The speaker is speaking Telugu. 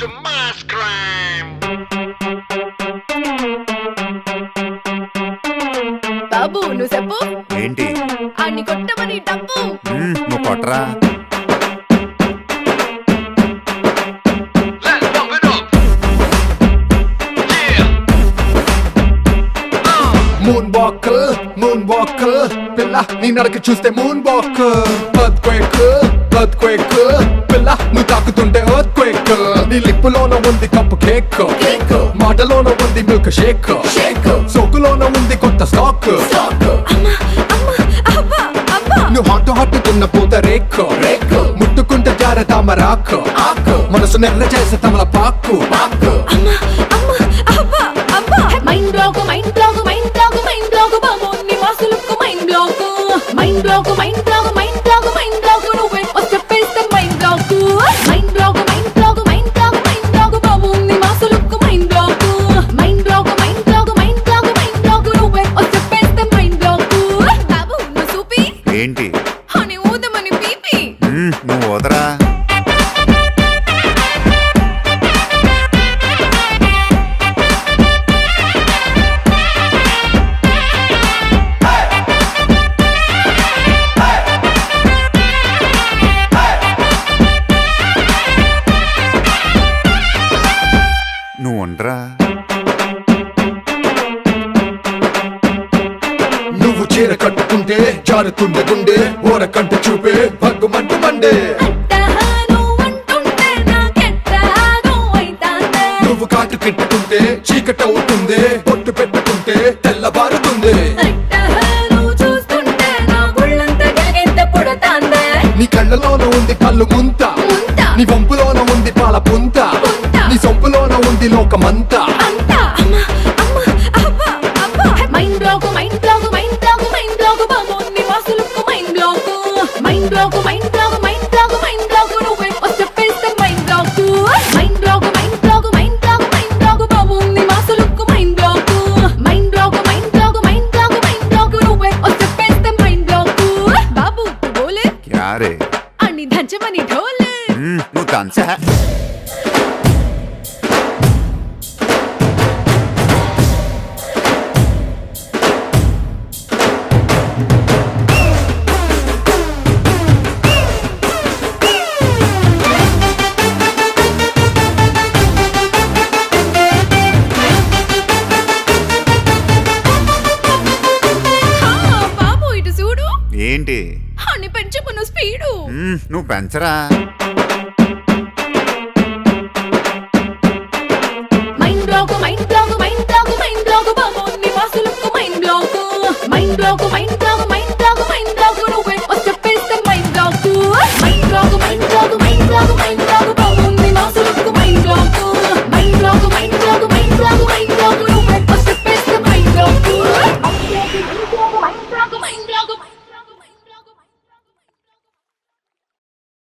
to mass crime. బాబు నువ్వు చెప్పు ఏంటి అన్ని కొట్టమని డబ్బు నువ్వు కొట్టరా Let's pump it up. Yeah. Moon walker పిల్ల నీ నడక చూస్తే మూన్ వాకర్ ఎర్త్క్వేక్ పిల్ల నువ్వు తాకుతుంటే ఎర్త్క్వేక్ నీ లిప్పులోన ఉంది కప్పు కేక్ మాటలోన ఉంది మిల్క్ షేక్ సోకులోన ఉంది కొత్త స్టాక్ నువ్వు హాట్ తిన్న పూత రేక్ ముట్టుకుంటే జార తామరాకు మనసు నెర్ర చేసే తమల పాకు మైండ్ బ్లాక్ బాబు నీ మాసులకు మైండ్ బ్లాక్ నువ్వే చెప్పేస్తే మైండ్ బ్లాక్ బాబు నీ మాసులకు మైండ్ బ్లాక్ నువ్వే చెప్పేస్తే మైండ్ బ్లాక్ బాబు నువ్వు సూపి ఏంటి అని ఊదమని పీపి నువ్వు వదరా నువ్వు ఉండరా నువ్వు చీర కట్టుకుంటే జారుతుండే గుండె ఓర కంట చూపే భగ్గుమంటు మండే నువ్వు కాటు పెట్టుకుంటే చీకటవుతుంది పొట్టు పెట్టుకుంటే తెల్లబారుతుంది నీ కళ్ళలోన ఉంది కళ్ళు ముంత నీ వంపులోన ఉంది పాల పుంత నీ సొంపులోన ఉంది లోకమంతా మైండ్ బ్లాక్ బాబు నీ మాసులకు మైండ్ బ్లాక్ నువ్వే చెప్పేస్తే మైండ్ బ్లాక్ బాబు నీ మాసులకు మైండ్ బ్లాక్ నువ్వే చెప్పేస్తే మైండ్ బ్లాక్ బాబు బోలే క్యారే అని దంచమని ఢోలే నువ్వు తంచా బాబు ఇటు చూడు ఏంటి అని పెంచుకున్న స్పీడు నువ్వు పెంచరా